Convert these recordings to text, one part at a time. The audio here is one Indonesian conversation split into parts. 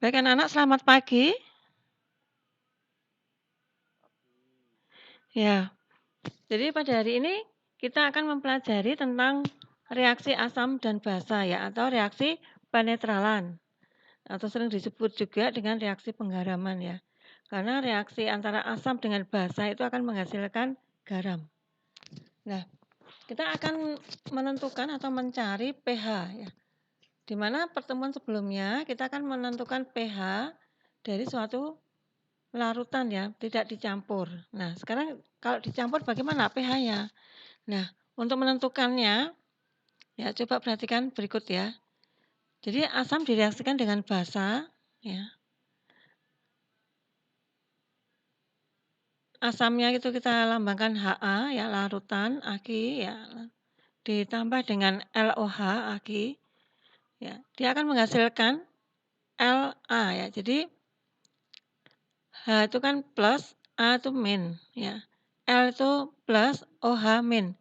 Baik anak-anak, selamat pagi. Ya, jadi pada hari ini kita akan mempelajari tentang reaksi asam dan basa ya, atau reaksi penetralan, atau sering disebut juga dengan reaksi penggaraman ya. Karena reaksi antara asam dengan basa itu akan menghasilkan garam. Nah, kita akan menentukan atau mencari pH ya. Di mana pertemuan sebelumnya kita akan menentukan pH dari suatu larutan ya, tidak dicampur. Nah, sekarang kalau dicampur bagaimana pH-nya? Nah, untuk menentukannya, ya coba perhatikan berikut ya. Jadi asam direaksikan dengan basa, ya. Asamnya itu kita lambangkan Ha ya, larutan, Ag ya, ditambah dengan LOH, Ag, ya. Dia akan menghasilkan La ya. Jadi H itu kan plus, A itu min ya. L itu plus, OH min.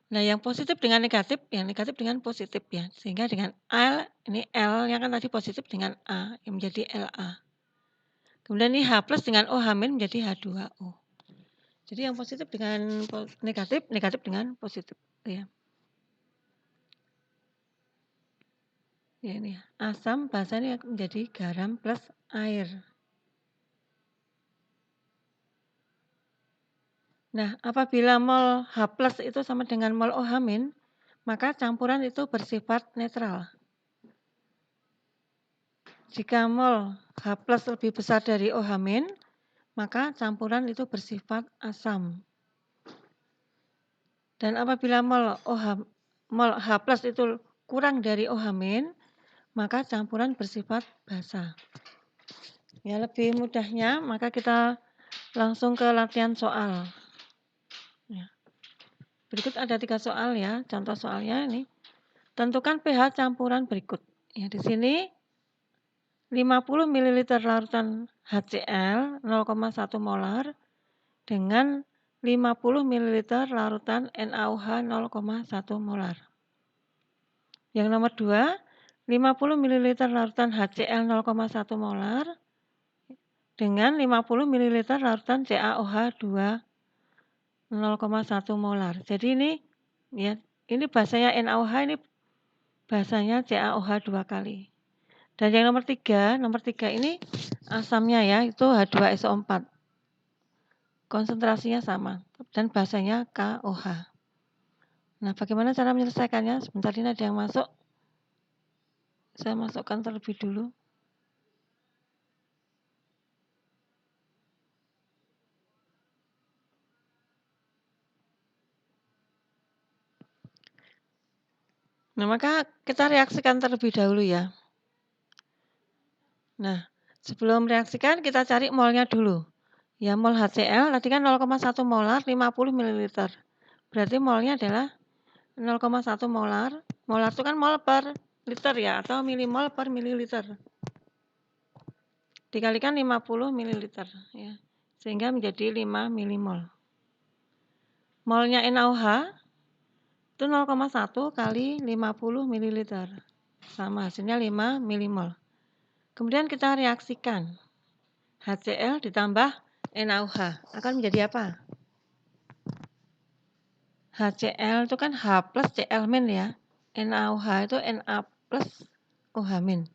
Nah, yang positif dengan negatif, yang negatif dengan positif ya. Sehingga dengan L, ini L-nya kan tadi positif dengan A, yang menjadi La. Kemudian ini H plus dengan OH min menjadi H2O. Jadi yang positif dengan negatif, negatif dengan positif. Ya, ya ini asam basa ini menjadi garam plus air. Nah, apabila mol H plus itu sama dengan mol OH min, maka campuran itu bersifat netral. Jika mol H plus lebih besar dari OH min, maka campuran itu bersifat asam. Dan apabila mol H plus itu kurang dari OH min, maka campuran bersifat basa. Ya, lebih mudahnya, maka kita langsung ke latihan soal. Ya. Berikut ada 3 soal ya, contoh soalnya ini. Tentukan pH campuran berikut. Ya, di sini 50 ml larutan HCl 0,1 molar dengan 50 ml larutan NaOH 0,1 molar. Yang nomor 2, 50 ml larutan HCl 0,1 molar dengan 50 ml larutan CaOH 2 0,1 molar. Jadi ini ya, ini basanya NaOH, ini basanya CaOH 2 kali. Dan yang nomor 3 ini asamnya ya, itu H2SO4. Konsentrasinya sama dan basanya KOH. Nah, bagaimana cara menyelesaikannya? Sebentar ini ada yang masuk. Saya masukkan terlebih dulu. Nah, maka kita reaksikan terlebih dahulu ya. Nah, sebelum reaksikan kita cari molnya dulu. Ya, mol HCl tadi kan 0,1 molar 50 ml. Berarti molnya adalah 0,1 molar. Molar itu kan mol per liter ya, atau milimol per mililiter. Dikalikan 50 ml ya. Sehingga menjadi 5 milimol. Molnya NaOH itu 0,1 kali 50 ml. Sama, hasilnya 5 milimol. Kemudian kita reaksikan. HCl ditambah NaOH akan menjadi apa? HCl itu kan H plus Cl min ya. NaOH itu Na plus OH min.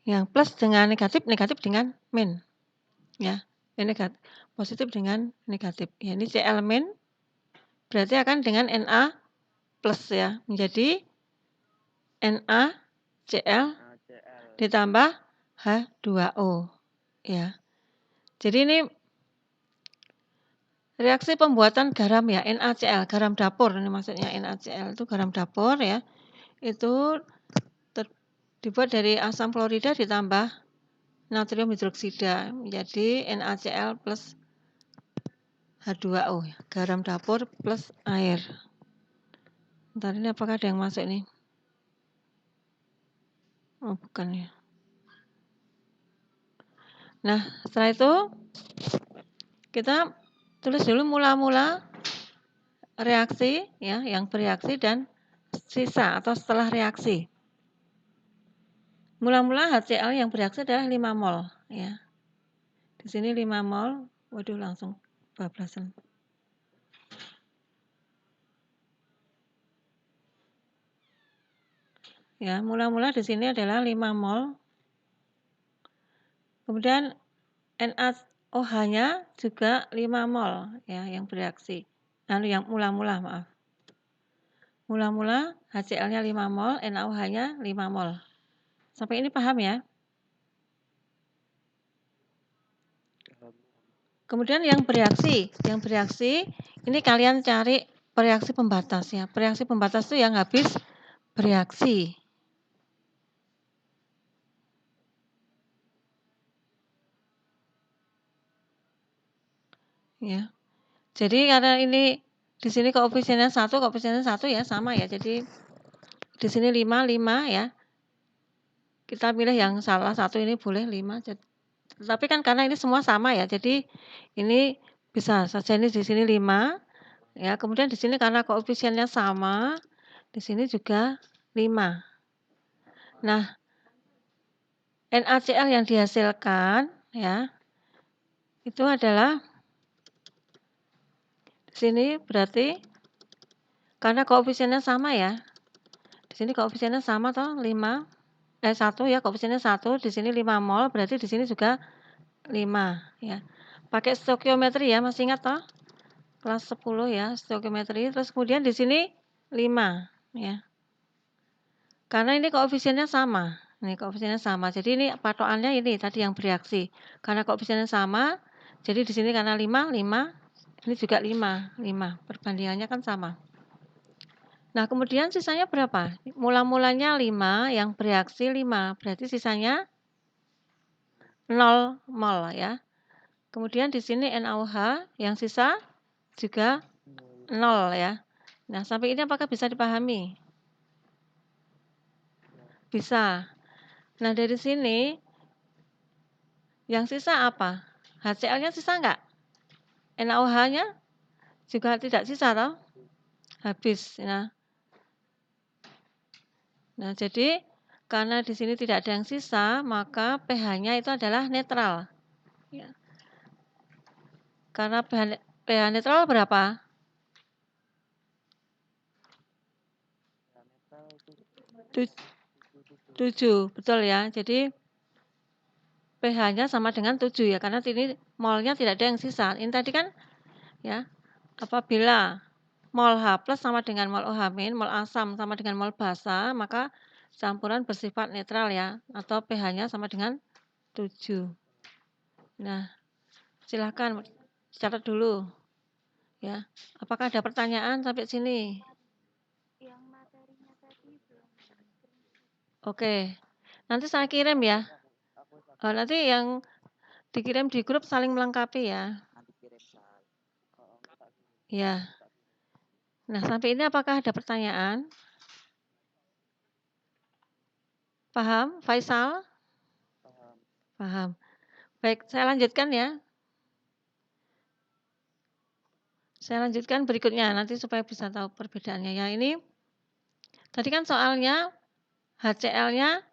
Yang plus dengan negatif, negatif dengan min. Ya, ini negatif, positif dengan negatif. Ya, ini Cl min berarti akan dengan Na plus ya, menjadi NaCl ditambah H2O ya. Jadi ini reaksi pembuatan garam ya, NaCl, garam dapur ini maksudnya. NaCl itu garam dapur ya. Itu dibuat dari asam klorida ditambah natrium hidroksida menjadi NaCl plus H2O, garam dapur plus air. Bentar ini apakah ada yang masuk nih? Oh, bukan ya. Nah, setelah itu kita tulis dulu mula-mula reaksi ya, yang bereaksi dan sisa atau setelah reaksi. Mula-mula HCl yang bereaksi adalah 5 mol ya. Di sini 5 mol. Waduh, langsung bablasan. Ya, mula-mula di sini adalah 5 mol. Kemudian NaOH-nya juga 5 mol ya yang bereaksi. Yang mula-mula, maaf. Mula-mula HCl-nya 5 mol, NaOH-nya 5 mol. Sampai ini paham ya? Kemudian yang bereaksi ini kalian cari reaksi pembatas ya. Reaksi pembatas itu yang habis bereaksi. Ya. Jadi karena ini di sini koefisiennya 1 ya sama ya. Jadi di sini 5 ya. Kita pilih yang salah satu ini boleh 5. Tapi kan karena ini semua sama ya. Jadi ini bisa saja ini di sini 5 ya. Kemudian di sini karena koefisiennya sama, di sini juga 5. Nah, NaCl yang dihasilkan ya itu adalah di sini berarti karena koefisiennya sama ya. Di sini koefisiennya sama toh 1 ya, koefisiennya 1, di sini 5 mol, berarti di sini juga 5 ya. Pakai stoikiometri ya, masih ingat toh? Kelas 10 ya, stoikiometri. Terus kemudian di sini 5 ya. Karena ini koefisiennya sama. Ini koefisiennya sama. Jadi ini patokannya ini tadi yang bereaksi. Karena koefisiennya sama, jadi di sini karena 5, ini juga 5. Perbandingannya kan sama. Nah, kemudian sisanya berapa? Mula-mulanya 5, yang bereaksi 5. Berarti sisanya 0 mol ya. Kemudian di sini NaOH yang sisa juga 0 ya. Nah, sampai ini apakah bisa dipahami? Bisa. Nah, dari sini yang sisa apa? HCl-nya sisa enggak? NaOH-nya juga tidak sisa toh? Habis. Nah, jadi karena di sini tidak ada yang sisa, maka pH-nya itu adalah netral. Ya. Karena pH netral berapa? 7, betul ya. Jadi pH-nya sama dengan 7 ya, karena ini molnya tidak ada yang sisa. Ini tadi kan ya, apabila mol H+ sama dengan mol OH-, mol asam sama dengan mol basa, maka campuran bersifat netral ya, atau pH-nya sama dengan 7. Nah, silahkan catat dulu ya. Apakah ada pertanyaan sampai sini? Yang materinya tadi belum. Oke, nanti saya kirim ya. Nanti yang dikirim di grup saling melengkapi ya. Ya. Nah, sampai ini apakah ada pertanyaan? Paham, Faisal? Paham. Baik, saya lanjutkan ya. Saya lanjutkan berikutnya nanti supaya bisa tahu perbedaannya ya. Ini tadi kan soalnya HCl-nya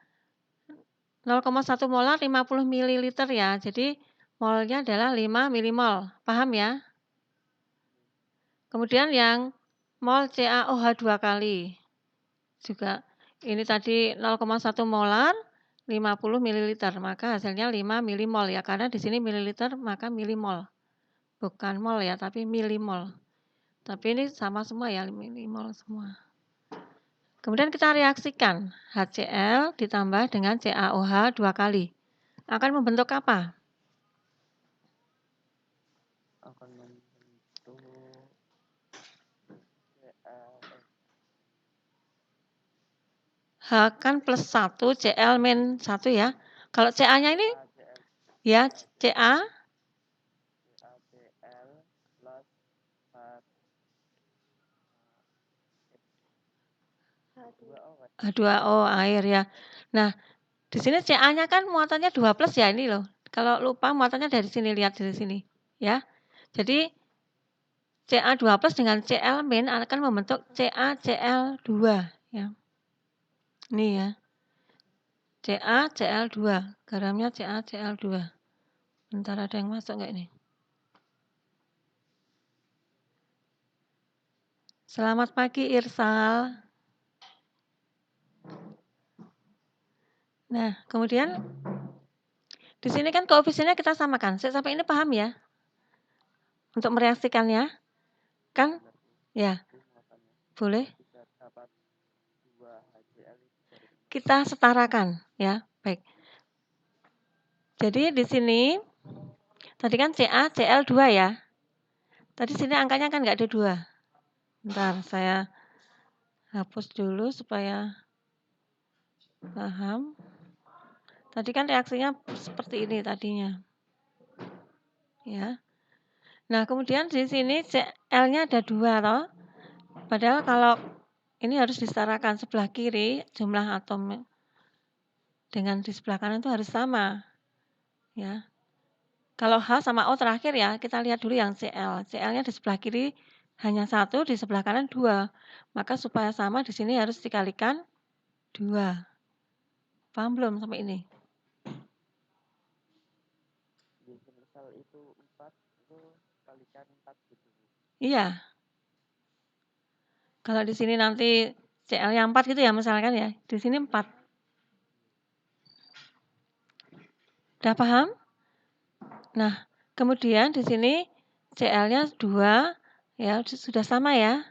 0,1 molar 50 ml ya. Jadi molnya adalah 5 milimol. Paham ya? Kemudian yang mol CaOH 2 kali. Juga ini tadi 0,1 molar 50 ml, maka hasilnya 5 milimol ya. Karena di sini mililiter maka milimol. Bukan mol ya, tapi milimol. Tapi ini sama semua ya, milimol semua. Kemudian kita reaksikan HCl ditambah dengan CaOH 2 kali. Akan membentuk apa? Akan membentuk H kan plus 1, Cl min 1 ya. Kalau Ca-nya ini ya Ca plus H2O air ya. Nah, di sini Ca-nya kan muatannya 2 plus ya ini loh. Kalau lupa muatannya dari sini, lihat dari sini ya. Jadi Ca2 plus dengan Cl min akan membentuk CaCl2 ya. Ini ya. CaCl2. Garamnya CaCl2. Bentar, ada yang masuk nggak ini? Selamat pagi Irsal. Nah, kemudian di sini kan koefisiennya kita samakan. Sampai ini paham ya? Untuk mereaksikannya, kan? Ya, boleh. Bisa dapat 2 HCl itu dari Kita setarakan, ya. Baik. Jadi di sini tadi kan CaCl2 ya. Tadi sini angkanya kan nggak ada 2. Bentar, saya hapus dulu supaya paham. Tadi kan reaksinya seperti ini tadinya. Ya. Nah, kemudian di sini Cl-nya ada 2 toh. Padahal kalau ini harus disetarakan sebelah kiri jumlah atom dengan di sebelah kanan itu harus sama. Ya. Kalau H sama O terakhir ya, kita lihat dulu yang Cl. Cl-nya di sebelah kiri hanya 1, di sebelah kanan 2. Maka supaya sama di sini harus dikalikan 2. Paham belum sampai ini? Di semisal itu 4 itu kalikan 4 gitu. Iya. Kalau di sini nanti Cl-nya 4 gitu ya misalkan ya. Di sini 4. Udah paham? Nah, kemudian di sini Cl-nya 2 ya sudah sama ya.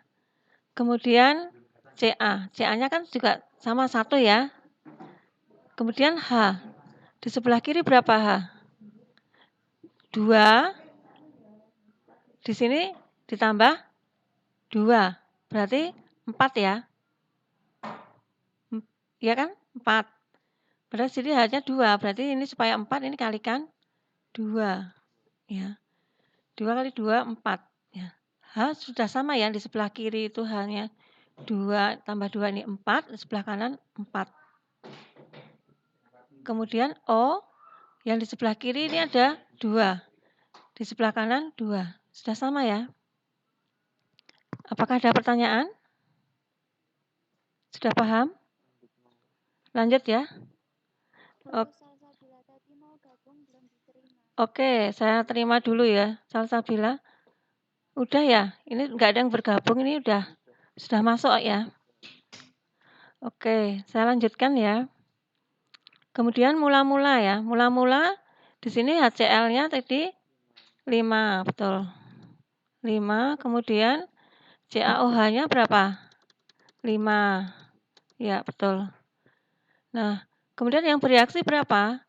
Kemudian Ca-nya kan juga sama 1 ya. Kemudian H. Di sebelah kiri berapa H? 2. Di sini ditambah 2. Berarti 4 ya. Iya kan? 4. Berarti sini hanya 2. Berarti ini supaya 4 ini kalikan 2. Ya. 2 kali 2, 4. Ya. H sudah sama ya, di sebelah kiri itu H-nya 2 tambah 2 ini 4, di sebelah kanan 4. Kemudian O, yang di sebelah kiri ini ada 2. Di sebelah kanan 2. Sudah sama ya? Apakah ada pertanyaan? Sudah paham? Lanjut ya. Terus Salsabila tadi mau gabung belum diterima. Oke, saya terima dulu ya. Salsabila. Udah ya? Ini enggak ada yang bergabung, ini sudah masuk ya. Oke, saya lanjutkan ya. Kemudian mula-mula ya. Mula-mula di sini HCl-nya tadi 5, betul. 5, kemudian CaOH-nya berapa? 5. Ya, betul. Nah, kemudian yang bereaksi berapa?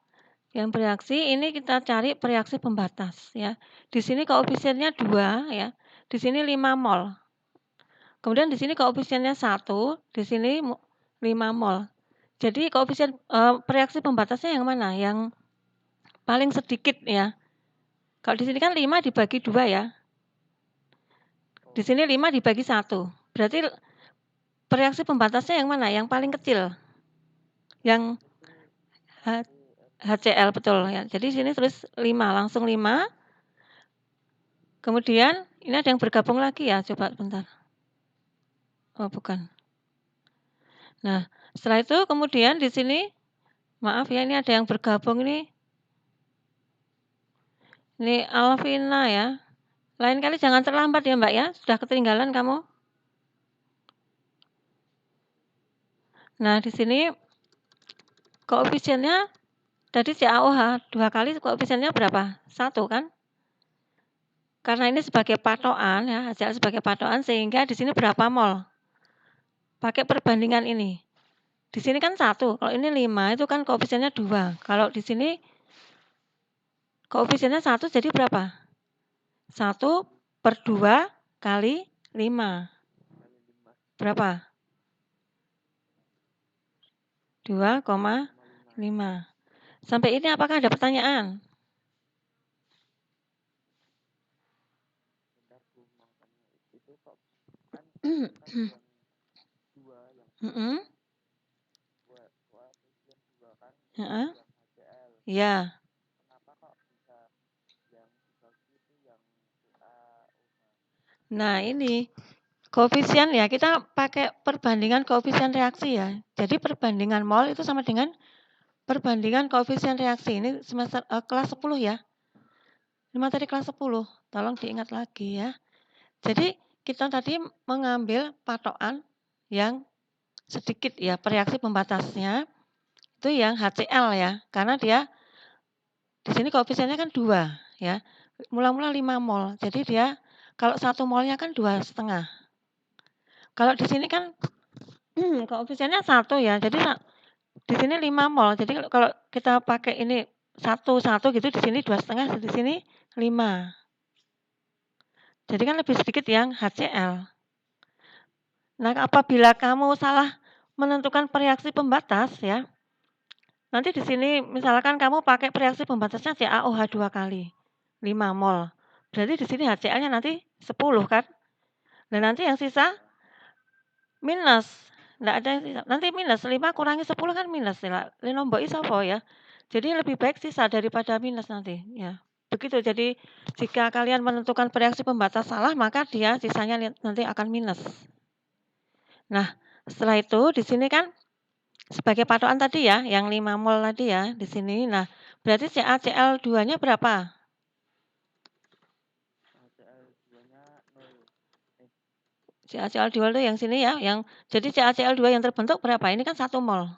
Yang bereaksi ini kita cari bereaksi pembatas ya. Di sini koefisiennya 2 ya. Di sini 5 mol. Kemudian di sini koefisiennya 1, di sini 5 mol. Jadi koefisien reaksi pembatasnya yang mana? Yang paling sedikit ya. Kalau di sini kan 5 dibagi 2 ya. Di sini 5 dibagi 1. Berarti reaksi pembatasnya yang mana? Yang paling kecil. Yang HCl betul ya. Jadi sini tulis 5, langsung 5. Kemudian ini ada yang bergabung lagi ya. Coba bentar. Oh, bukan. Nah, setelah itu kemudian di sini maaf ya, ini ada yang bergabung ini. Ini Alvina ya. Lain kali jangan terlambat ya Mbak ya. Sudah ketinggalan kamu. Nah, di sini koefisiennya tadi CaOH 2 kali koefisiennya berapa? 1 kan? Karena ini sebagai patokan ya, HCl sebagai patokan sehingga di sini berapa mol? Pakai perbandingan ini. Di sini kan 1, kalau ini 5 itu kan koefisiennya 2. Kalau di sini koefisiennya 1 jadi berapa? 1 per 2 kali 5. Berapa? 2,5. Sampai ini apakah ada pertanyaan? Itu kok kan yang 2 yang Heeh. koefisien 2 kan Heeh. yang HCl. Iya. Kenapa kok bisa yang dibagi itu yang CaOH? Nah, ini koefisien ya, kita pakai perbandingan koefisien reaksi ya. Jadi perbandingan mol itu sama dengan perbandingan koefisien reaksi ini semester kelas 10 ya. Ini materi kelas 10, tolong diingat lagi ya. Jadi kita tadi mengambil patokan yang sedikit ya, reaksi pembatasnya itu yang HCl ya, karena dia di sini koefisiennya kan 2 ya. Mula-mula 5 mol. Jadi dia kalau 1 molnya kan 2,5. Kalau di sini kan koefisiennya 1 ya. Jadi di sini 5 mol. Jadi kalau kita pakai ini 1 gitu, di sini 2,5, di sini 5. Jadi kan lebih sedikit yang HCl. Nah, apabila kamu salah menentukan reaksi pembatas ya, nanti di sini misalkan kamu pakai reaksi pembatasnya CaOH 2 kali 5 mol. Berarti di sini HCl-nya nanti 10 kan? Dan nanti yang sisa minus. Enggak ada yang sisa. Nanti minus 5 kurangi 10 kan minus ya. Linomboki sapa ya. Jadi lebih baik sisa daripada minus nanti ya. Begitu. Jadi jika kalian menentukan reaksi pembatas salah, maka dia sisanya nanti akan minus. Nah, setelah itu di sini kan sebagai patokan tadi ya, yang 5 mol tadi ya di sini. Nah, berarti CaCl2-nya berapa? CaCl2-nya 0. CaCl2 itu yang sini ya, yang jadi CaCl2 yang terbentuk berapa? Ini kan 1 mol.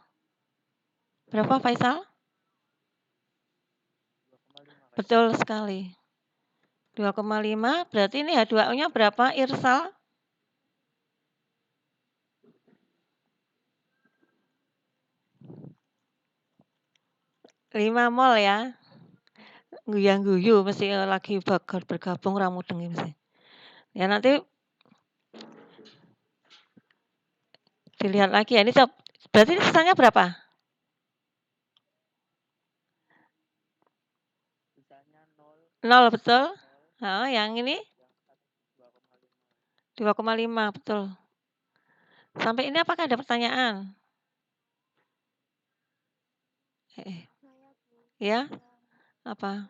Berapa Faisal? 2,5. Betul sekali. 2,5 berarti ini H2O-nya berapa Irsal? 5 mol ya. Guyang-guyu mesti lagi bergabung ra mudeng mesti. Ya nanti dilihat lagi ya. Ini berarti sisanya berapa? Sisanya 0. 0 betul? Yang ini? 2,5 betul. Sampai ini apakah ada pertanyaan? Saya, Bu. Ya? Apa?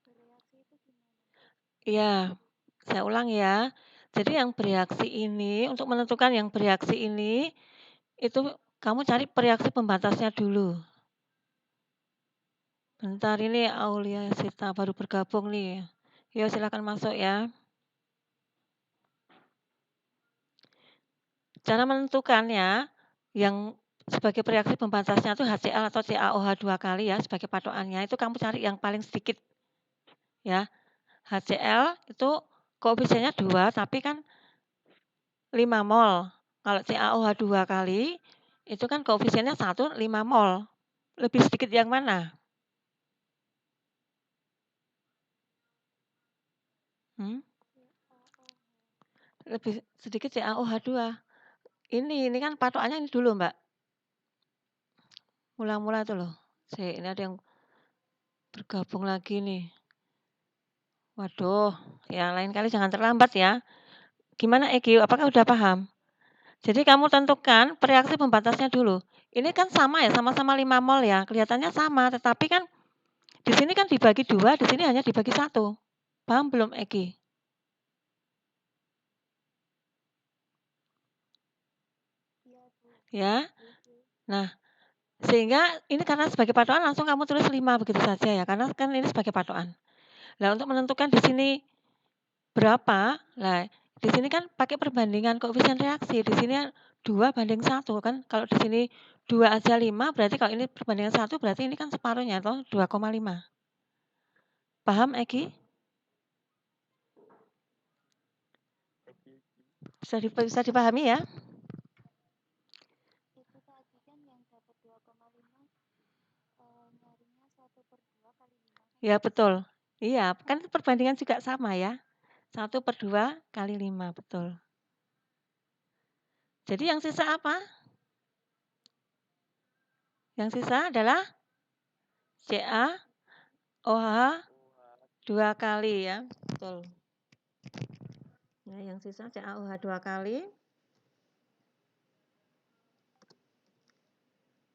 Bereaksi itu gimana? Iya, saya ulang ya. Jadi yang bereaksi ini, untuk menentukan yang bereaksi ini, itu kamu cari reaksi pembatasnya dulu. Bentar, ini Aulia Sita baru bergabung nih. Yuk silakan masuk ya. Cara menentukannya, yang sebagai reaksi pembatasnya itu HCl atau CaOH 2 kali ya, sebagai patokannya, itu kamu cari yang paling sedikit. Ya, HCl itu koefisiennya 2, tapi kan 5 mol. Kalau CaOH 2 kali, itu kan koefisiennya 1, 5 mol. Lebih sedikit yang mana? Lebih sedikit CaOH 2. Ini kan patokannya ini dulu, Mbak. Mula-mula itu loh. Ini ada yang bergabung lagi nih. Waduh, ya lain kali jangan terlambat ya. Gimana Egi, apakah udah paham? Jadi kamu tentukan reaksi pembatasnya dulu. Ini kan sama ya, sama-sama 5 mol ya. Kelihatannya sama, tetapi kan di sini kan dibagi 2, di sini hanya dibagi 1. Paham belum Egi? Ya. Nah, sehingga ini karena sebagai patokan langsung kamu tulis 5 begitu saja ya, karena kan ini sebagai patokan. Nah, untuk menentukan di sini berapa, nah di sini kan pakai perbandingan koefisien reaksi. Di sini 2:1 kan. Kalau di sini 2 aja 5, berarti kalau ini perbandingan 1 berarti ini kan separuhnya toh 2,5. Paham Egi? Bisa dipahami ya? Itu tadi kan yang dapat 2,5 nyarinya 1/2 kali 5. Ya betul. Iya, kan perbandingan juga sama ya. 1/2 kali 5, betul. Jadi yang sisa apa? Yang sisa adalah CaOH 2 kali ya. Betul. Ya, yang sisa CaOH 2 kali.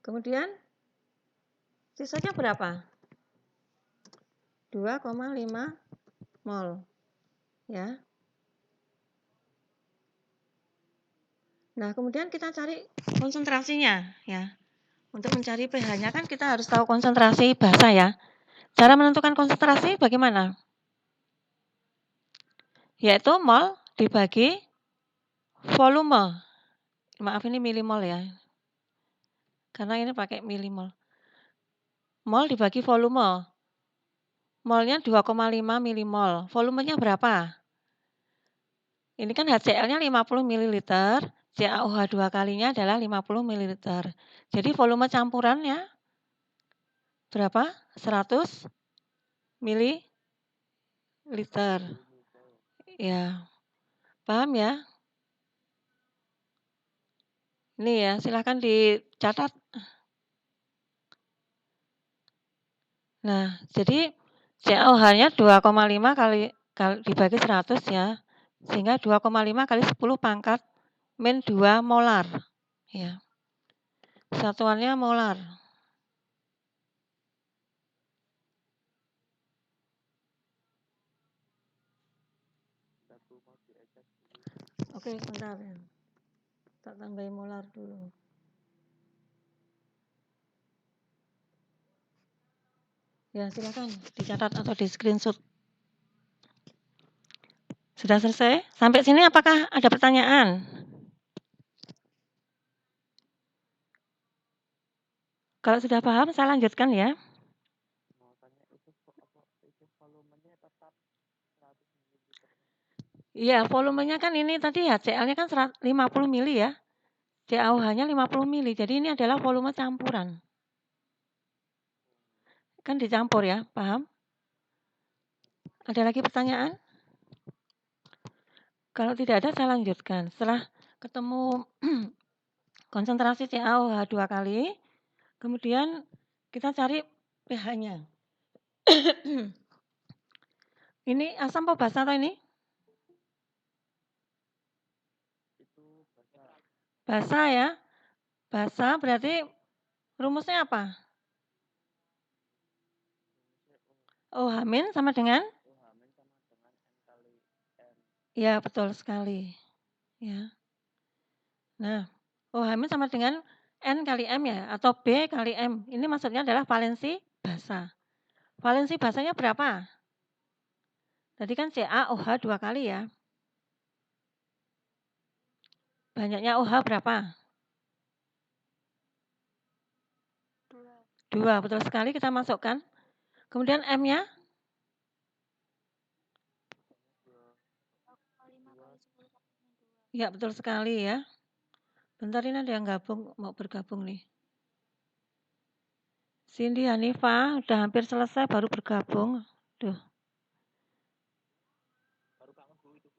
Kemudian sisanya berapa? 2,5 mol. Ya. Nah, kemudian kita cari konsentrasinya ya. Untuk mencari pH-nya kan kita harus tahu konsentrasi basa ya. Cara menentukan konsentrasi bagaimana? Yaitu mol dibagi volume. Maaf ini milimol ya. Karena ini pakai milimol. Mol dibagi volume. Molnya 2,5 milimol. Volumenya berapa? Ini kan HCl-nya 50 ml. CaOH 2 kalinya adalah 50 ml. Jadi volume campurannya berapa? 100 ml. Ya, paham ya? Ini ya, silahkan dicatat. Nah, jadi CaOH-nya 2,5 kali dibagi 100 ya. Sehingga 2,5 kali 10 pangkat min 2 molar. Ya. Satuannya molar. Oke, bentar ya. Tak tambahin molar dulu. Ya, silakan dicatat atau di screenshot. Sudah selesai? Sampai sini apakah ada pertanyaan? Kalau sudah paham, saya lanjutkan ya. Iya, volumenya kan ini tadi HCl-nya kan 50 mili ya. CaOH-nya 50 mili. Jadi ini adalah volume campuran. Kan dicampur ya, paham? Ada lagi pertanyaan? Kalau tidak ada, saya lanjutkan. Setelah ketemu konsentrasi CaOH 2 kali, kemudian kita cari pH-nya. Ini asam apa basa atau ini? Basa ya. Basa berarti rumusnya apa? OH- sama dengan? Ya, betul sekali. Ya. Nah, OH- sama dengan N kali M ya, atau B kali M. Ini maksudnya adalah valensi basa. Valensi basanya berapa? Tadi kan CaOH 2 kali ya. Banyaknya OH berapa? 2, betul sekali kita masukkan. Kemudian M-nya? 2,5 kali 10 ya, betul sekali ya. Bentar ini ada yang mau bergabung nih. Cindy Hanifa udah hampir selesai baru bergabung. Duh.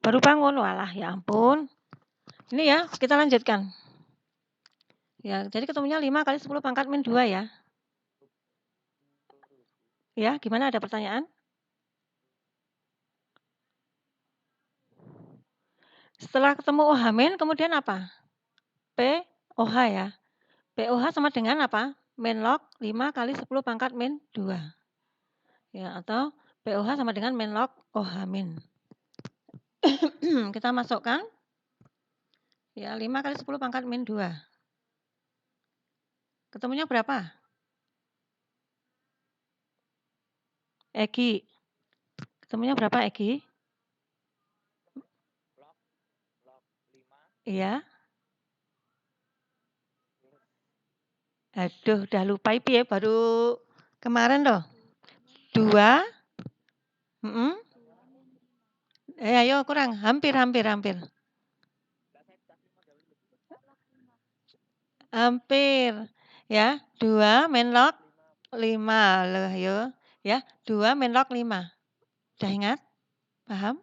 Baru bangun, walah ya ampun. Ini ya, kita lanjutkan. Ya, jadi ketemunya 5 kali 10 pangkat min 2 ya. Ya, gimana ada pertanyaan? Setelah ketemu OH- kemudian apa? POH ya. POH sama dengan apa? Min log 5 kali 10 pangkat min 2. Ya, atau POH sama dengan min log OH-. Kita masukkan. Ya, 5 kali 10 pangkat min 2. Ketemunya berapa? Egi. Ketemunya berapa Egi? Iya. Aduh, udah lupa ya, baru kemarin loh. 2. Ayo kurang, hampir. Hampir. Ya, 2 min log 5 loh, ayo. Ya, 2 min log 5. Udah ingat? Paham?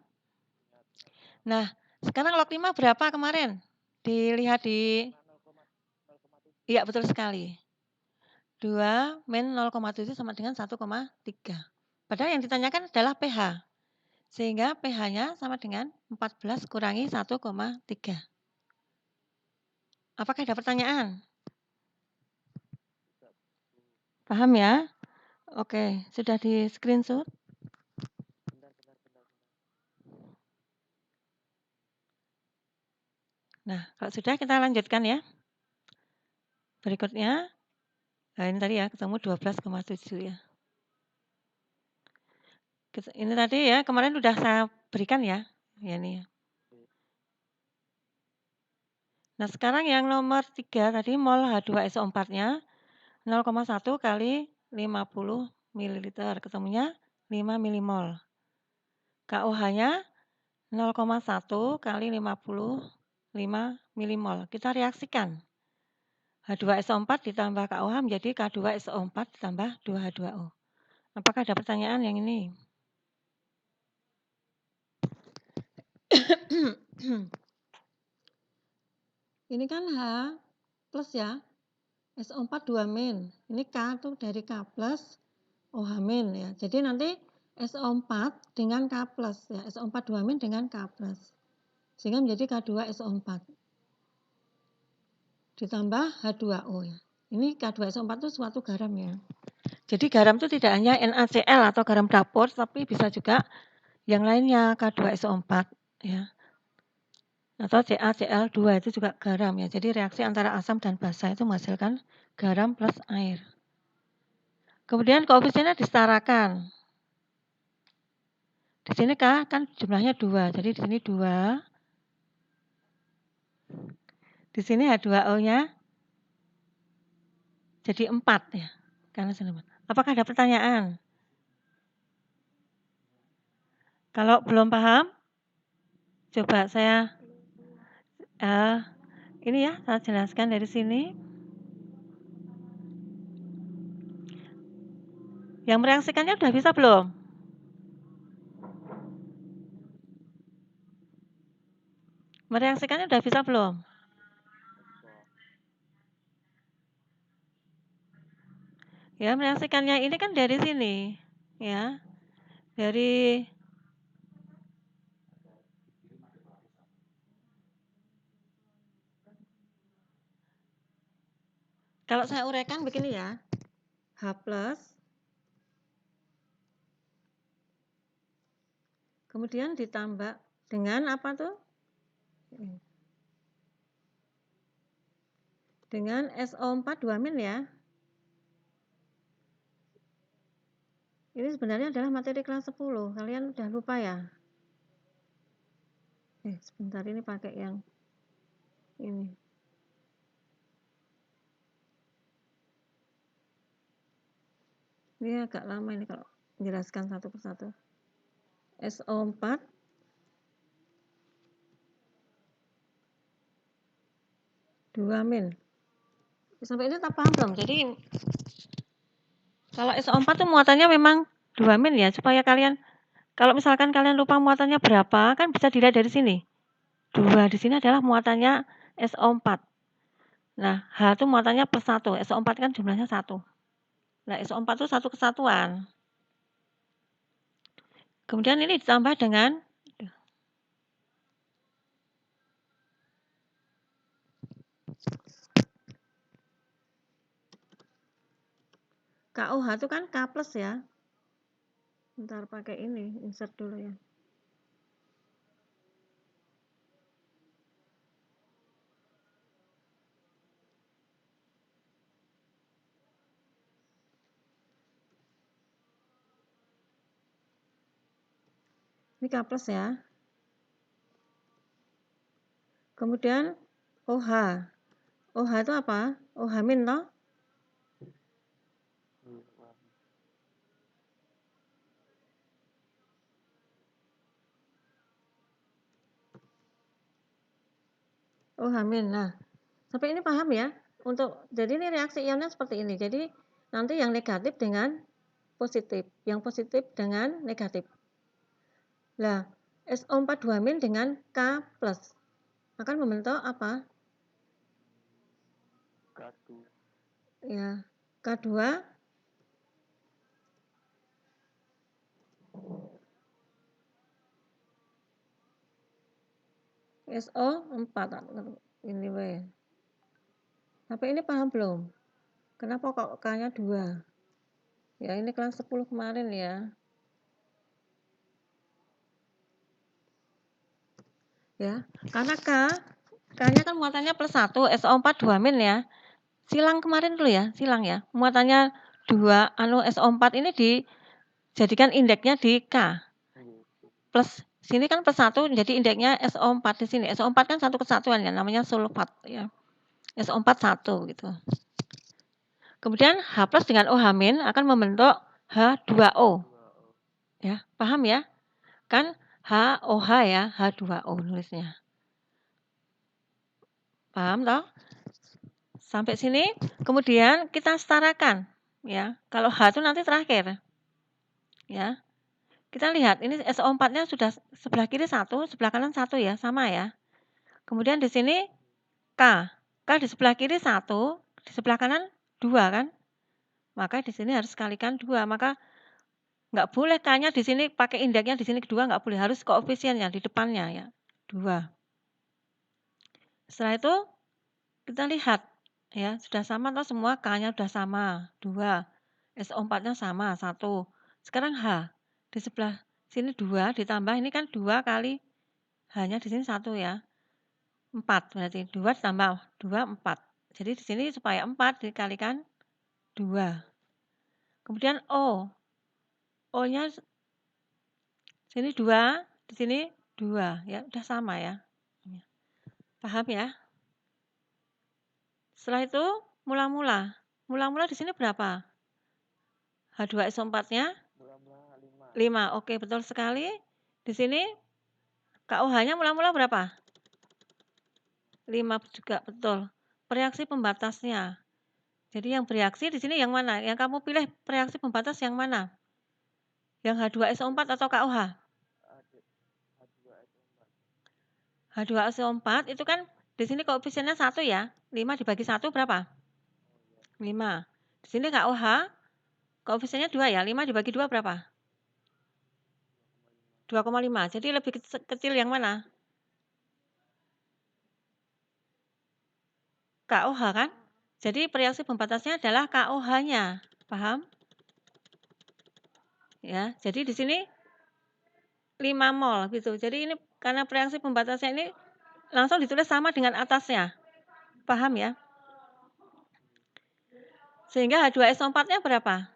Nah, sekarang log 5 berapa kemarin? Dilihat di... Iya, betul sekali. 2 min 0,7 sama dengan 1,3. Padahal yang ditanyakan adalah pH. Sehingga pH-nya sama dengan 14 kurangi 1,3. Apakah ada pertanyaan? Paham ya? Oke, sudah di screenshot? Nah, kalau sudah kita lanjutkan ya. Berikutnya, Nah, ini tadi ya ketemu 12,7 ya. Ini tadi ya kemarin udah saya berikan ya. Ya ini ya. Nah, sekarang yang nomor 3 tadi mol H2SO4-nya 0,1 kali 50 ml, ketemunya 5 milimol. KOH-nya 0,1 kali 55 milimol. Kita reaksikan. H2SO4 ditambah KOH menjadi K2SO4 ditambah 2H2O. Apakah ada pertanyaan yang ini? Ini kan H plus ya, SO4 2 min. Ini K itu dari K plus OH min ya. Jadi nanti SO4 dengan K plus ya, SO4 2 min dengan K plus. Sehingga menjadi K2SO4 ditambah H2O ya. Ini K2SO4 itu suatu garam ya. Jadi garam itu tidak hanya NaCl atau garam dapur, tapi bisa juga yang lainnya K2SO4 ya. Atau CaCl2 itu juga garam ya. Jadi reaksi antara asam dan basa itu menghasilkan garam plus air. Kemudian koefisiennya disetarakan. Di sini kan jumlahnya 2. Jadi di sini 2. Di sini H2O-nya jadi 4 ya. Karena apakah ada pertanyaan? Kalau belum paham, coba saya ini ya, saya jelaskan dari sini. Yang mereaksikannya udah bisa belum? Mereaksikannya udah bisa belum? Ya, mereaksikannya ini kan dari sini. Ya. Dari kalau saya uraikan begini ya. H plus kemudian ditambah dengan apa tuh? Dengan SO4 2 min ya. Ini sebenarnya adalah materi kelas 10. Kalian udah lupa ya? Sebentar ini pakai yang ini. Ini agak lama ini kalau menjelaskan satu persatu. SO4 2 min. Sampai ini tak paham belum? Jadi kalau SO4 itu muatannya memang 2 min ya, supaya kalian kalau misalkan kalian lupa muatannya berapa, kan bisa dilihat dari sini. 2 di sini adalah muatannya SO4. Nah, H itu muatannya per 1, SO4 kan jumlahnya 1. Nah, SO4 itu satu kesatuan. Kemudian ini ditambah dengan KOH itu kan K plus ya. Bentar pakai ini, insert dulu ya. Ini K plus ya. Kemudian OH. OH itu apa? OH min toh? OH min. Nah, sampai ini paham ya? Jadi ini reaksi ionnya seperti ini. Jadi nanti yang negatif dengan positif, yang positif dengan negatif. Nah, SO4 2 min dengan K plus akan membentuk apa? K2. Ya, K2 SO4 ini weh. Sampai ini paham belum? Kenapa kok K-nya 2? Ya, ini kelas 10 kemarin ya. Ya, karena K-nya kan muatannya plus 1, SO4 2 min ya. silang kemarin dulu ya, silang ya. Muatannya 2 SO4 ini dijadikan indeksnya di K. Plus sini kan plus 1 jadi indeksnya SO4 di sini. SO4 kan satu kesatuan ya, namanya sulfat ya. SO4 1 gitu. Kemudian H+ dengan OH- akan membentuk H2O. Ya, paham ya? Kan HOH ya, H2O nulisnya. Paham toh? Sampai sini, kemudian kita setarakan ya. Kalau H itu nanti terakhir. Ya. Kita lihat ini SO4-nya sudah sebelah kiri 1, sebelah kanan 1 ya, sama ya. Kemudian di sini K. K di sebelah kiri 1, di sebelah kanan 2 kan? Maka di sini harus kalikan 2. Maka nggak boleh K-nya di sini pakai indeksnya di sini kedua, nggak boleh, harus koefisiennya di depannya ya, 2. Setelah itu kita lihat ya, sudah sama atau semua, K-nya sudah sama, 2. SO4-nya sama, 1. Sekarang H. Di sebelah sini 2 ditambah ini kan 2 kali H-nya di sini 1 ya. 4 berarti 2 ditambah 2, 4. Jadi di sini supaya 4 dikalikan 2. Kemudian O. O-nya sini 2, di sini 2 ya, udah sama ya. Paham ya? Setelah itu mula-mula. Mula-mula di sini berapa? H2SO4-nya 5. Oke, betul sekali. Di sini KOH-nya mula-mula berapa? 5 juga, betul. Reaksi pembatasnya. Jadi yang bereaksi di sini yang mana? Yang kamu pilih reaksi pembatas yang mana? Yang H2SO4 atau KOH? H2SO4 itu kan di sini koefisiennya 1 ya. 5 dibagi 1 berapa? 5. Di sini KOH koefisiennya 2 ya. 5 dibagi 2 berapa? 2,5. Jadi lebih kecil yang mana? KOH kan? Jadi reaksi pembatasnya adalah KOH-nya. Paham? Ya, jadi di sini 5 mol gitu. Jadi ini karena reaksi pembatasnya ini langsung ditulis sama dengan atasnya. Paham ya? Sehingga H2SO4-nya berapa?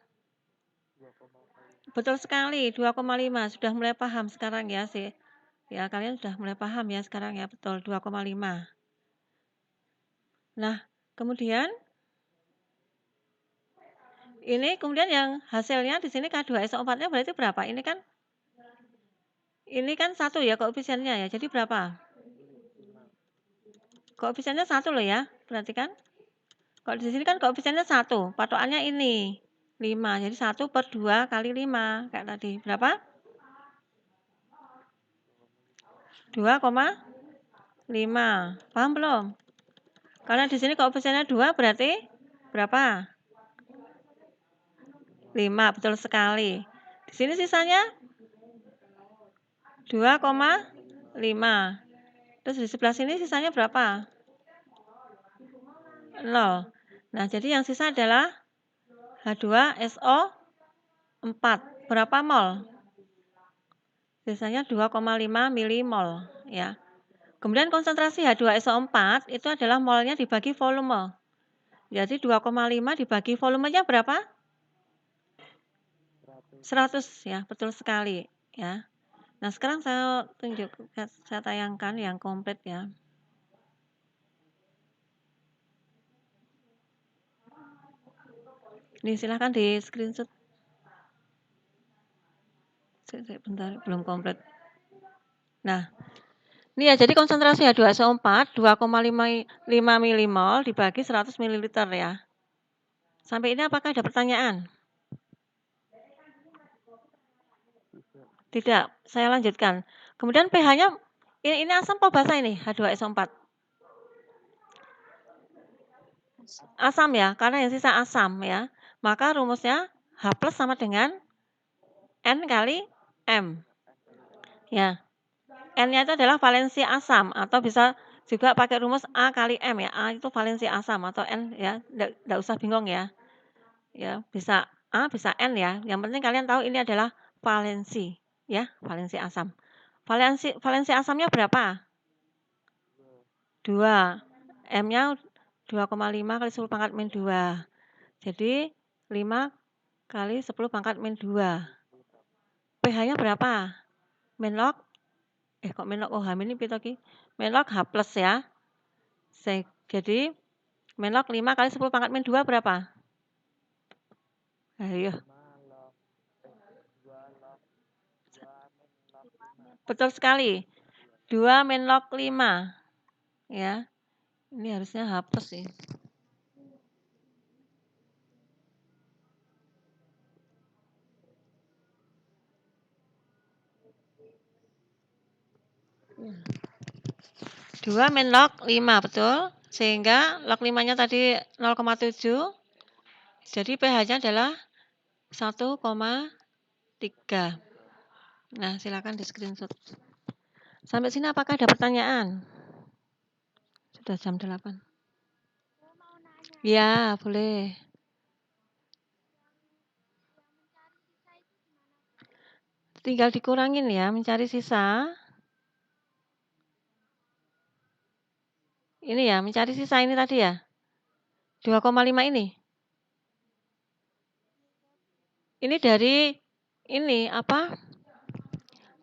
Betul sekali, 2,5. Sudah mulai paham sekarang ya sih. Ya, kalian sudah mulai paham ya sekarang ya, betul 2,5. Nah, kemudian ini kemudian yang hasilnya di sini K2SO4-nya berarti berapa? Ini kan 1 ya koefisiennya ya. Jadi berapa? Koefisiennya 1 loh ya. Perhatikan. Kalau di sini kan koefisiennya 1. Patokannya ini 5. Jadi 1/2 kali 5 kayak tadi. Berapa? 2,5. Paham belum? Karena di sini koefisiennya 2 berarti berapa? 5, betul sekali. Di sini sisanya 2,5. Terus di sebelah sini sisanya berapa? 0. Nah, jadi yang sisa adalah H2SO4. Berapa mol? Sisanya 2,5 milimol ya. Kemudian konsentrasi H2SO4 itu adalah molnya dibagi volume. Jadi 2,5 dibagi volumenya berapa? 100 ya, betul sekali ya. Nah, sekarang saya tayangkan yang komplit ya. Ini silahkan di screenshot. Bentar, belum komplit. Nah, ini ya, jadi konsentrasi H2SO4 2,5 milimol dibagi 100 ml ya. Sampai ini apakah ada pertanyaan? Tidak, saya lanjutkan. Kemudian pH-nya, ini asam apa basa ini H2SO4? Asam ya, karena yang sisa asam ya. Maka rumusnya H+ sama dengan N kali M. Ya, N-nya itu adalah valensi asam atau bisa juga pakai rumus A kali M ya. A itu valensi asam atau N ya, enggak usah bingung ya. Ya, bisa A, bisa N ya. Yang penting kalian tahu ini adalah valensi ya, valensi asam. Valensi asamnya berapa? 2. M-nya 2,5 kali 10 pangkat min 2. Jadi 5 kali 10 pangkat min 2. pH-nya berapa? Min log, kok min log OH ini pito ki? Min log H plus ya. Jadi min log 5 kali 10 pangkat min 2 berapa? Ayo. 2 log 2 min log 5. Betul sekali. 2 min log 5. Ya. Ini harusnya H plus sih. Ya. 2 min log 5, betul? Sehingga log 5-nya tadi 0,7. Jadi pH-nya adalah 1,3. Nah, silakan di screenshot. Sampai sini apakah ada pertanyaan? Sudah jam 8. Saya mau nanya. Ya, boleh. Yang mencari sisa itu gimana? Tinggal dikurangin ya, mencari sisa. Ini ya, mencari sisa ini tadi ya. 2,5 ini. Ini dari ini apa?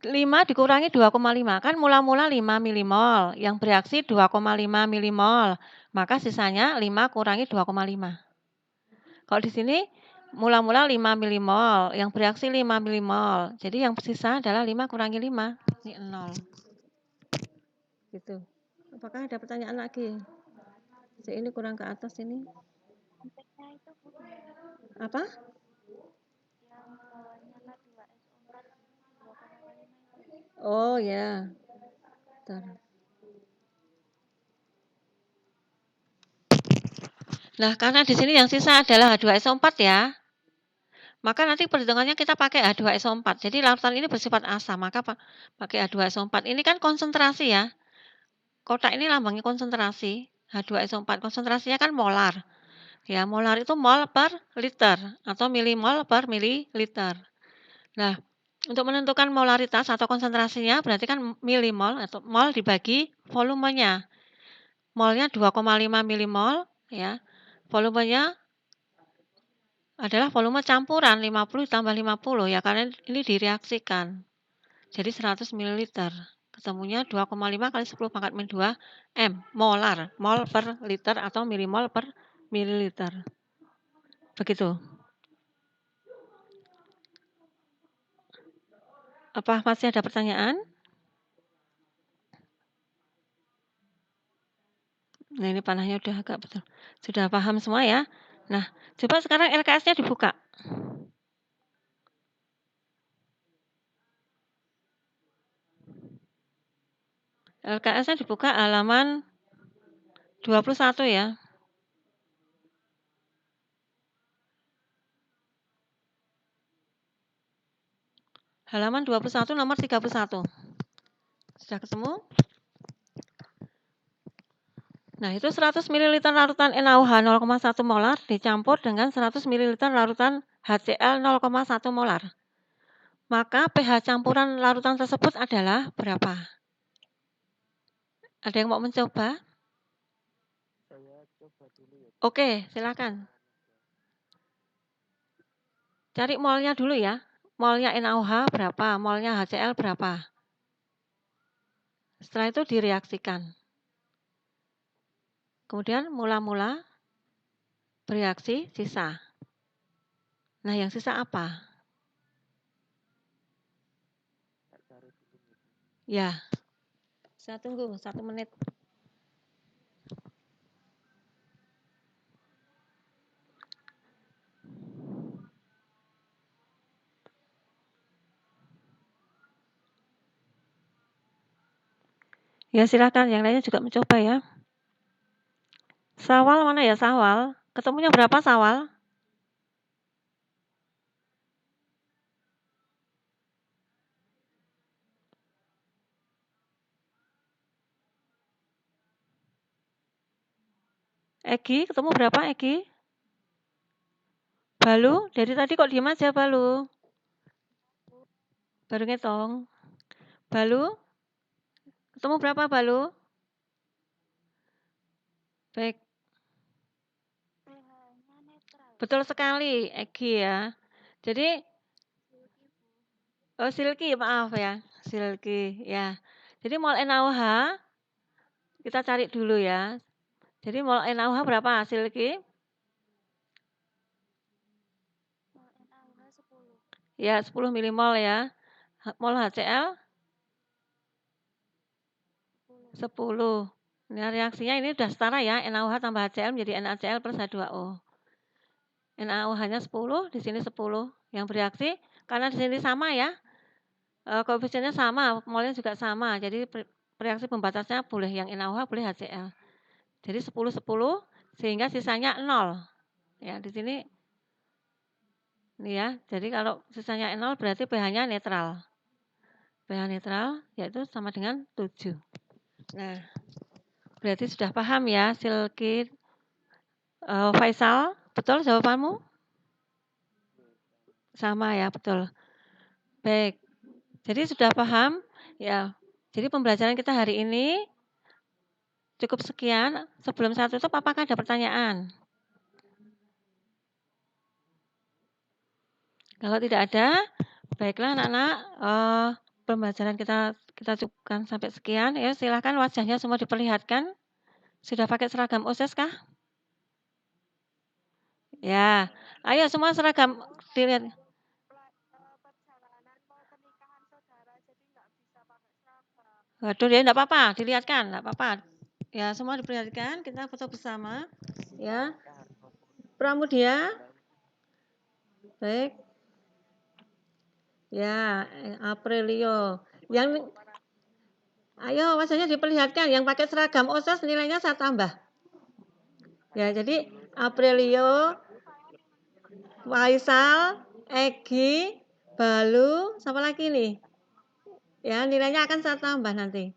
5 dikurangi 2,5. Kan mula-mula 5 milimol, yang bereaksi 2,5 milimol. Maka sisanya 5 kurangi 2,5. Kalau di sini mula-mula 5 milimol, yang bereaksi 5 milimol. Jadi yang bersisa adalah 5 kurangi 5. Ini 0. Gitu. Apakah ada pertanyaan lagi? Ini kurang ke atas ini. Konteksnya itu gimana? Apa? Yang bawahnya K2SO4 2,5 itu. Oh ya. Bentar. Nah, karena di sini yang sisa adalah H2SO4 ya. Maka nanti perhitungannya kita pakai H2SO4. Jadi larutan ini bersifat asam, maka pakai H2SO4. Ini kan konsentrasi ya. Kotak ini lambangnya konsentrasi. H2SO4 konsentrasinya kan molar. Ya, molar itu mol per liter atau milimol per mililiter. Nah, untuk menentukan molaritas atau konsentrasinya berarti kan milimol atau mol dibagi volumenya. Molnya 2,5 milimol ya. Volumenya adalah volume campuran 50 tambah 50 ya, karena ini direaksikan. Jadi 100 ml. Ketemunya 2,5 kali 10 pangkat min 2 M molar, mol per liter atau milimol per mililiter. Begitu. Apa masih ada pertanyaan? Nah, ini panahnya udah agak betul. Sudah paham semua ya? Nah, coba sekarang LKS-nya dibuka. LKS-nya dibuka halaman 21 ya. Halaman 21 nomor 31. Sudah ketemu? Nah, itu 100 ml larutan NaOH 0,1 molar dicampur dengan 100 ml larutan HCl 0,1 molar. Maka pH campuran larutan tersebut adalah berapa? Ada yang mau mencoba? Saya coba dulu ya. Oke, silakan. Cari molnya dulu ya. Molnya NaOH berapa? Molnya HCl berapa? Setelah itu direaksikan. Kemudian mula-mula bereaksi sisa. Nah, yang sisa apa? Ya. Saya tunggu 1 menit. Ya, silakan. Yang lainnya juga mencoba ya. Sawal mana ya, Sawal? Ketemunya berapa, Sawal? Egi, ketemu berapa, Egi? Balu, dari tadi kok diem aja, Balu? Baru ngitung. Balu, ketemu berapa, Balu? Baik. Betul sekali, Egi ya. Jadi silky, maaf ya, silky ya. Jadi mol NaOH kita cari dulu ya. Jadi mol NaOH berapa silky? Mol NaOH 10. Ya 10 milimol ya. Mol HCl 10. Nah, reaksinya ini sudah setara ya, NaOH tambah HCl menjadi NaCl plus H2O. NaOH-nya 10, di sini 10. Yang bereaksi, karena di sini sama ya, koefisiennya sama, molnya juga sama. Jadi reaksi pembatasnya boleh yang NaOH, boleh HCl. Jadi 10-10, sehingga sisanya 0. Ya, di sini, ini ya, jadi kalau sisanya 0 berarti pH-nya netral. pH netral, yaitu sama dengan 7. Nah, berarti sudah paham ya, silky. Faisal, betul jawabanmu? Sama ya, betul. Baik, jadi sudah paham ya. Jadi pembelajaran kita hari ini cukup sekian. Sebelum saya tutup, apakah ada pertanyaan? Kalau tidak ada, baiklah anak-anak, pembelajaran kita cukupkan sampai sekian. Ya, silakan wajahnya semua diperlihatkan. Sudah pakai seragam OSIS kah? Ya, ayo semua seragam dilihat. Perjalanan mau pernikahan saudara, jadi nggak bisa pakai seragam. Waduh, ya enggak apa-apa, dilihatkan, enggak apa-apa. Ya, semua diperlihatkan, kita foto bersama. Ya. Pramudia. Baik. Ya, Aprilio. Yang ayo wajahnya diperlihatkan, yang pakai seragam OSIS nilainya saya tambah. Ya, jadi Aprilio, Faisal, Egi, Balu, siapa lagi nih? Ya, nilainya akan saya tambah nanti.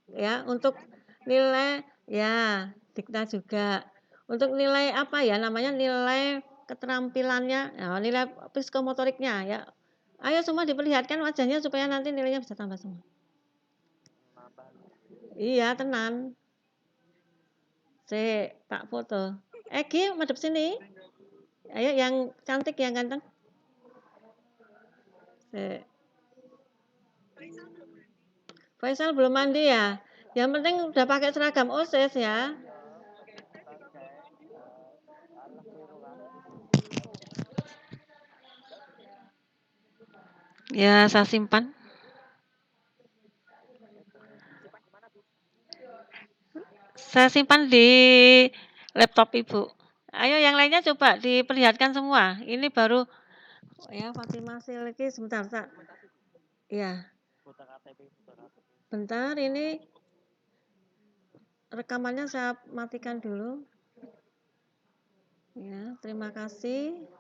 Ya, untuk nilai ya, Dikta juga. Untuk nilai apa ya namanya, nilai keterampilannya, ya, nilai psikomotoriknya ya. Ayo semua diperlihatkan wajahnya supaya nanti nilainya bisa tambah semua. Iya, tenan. Tak foto. Egi, madep sini. Ayo yang cantik, yang ganteng. Faisal belum mandi ya? Yang penting udah pakai seragam OSIS ya. Ya, saya simpan. Saya simpan di laptop Ibu. Ayo yang lainnya coba diperlihatkan semua. Ini baru ya Fatimah Silky sebentar, Pak. Ya. Bentar ini rekamannya saya matikan dulu. Ya, terima kasih.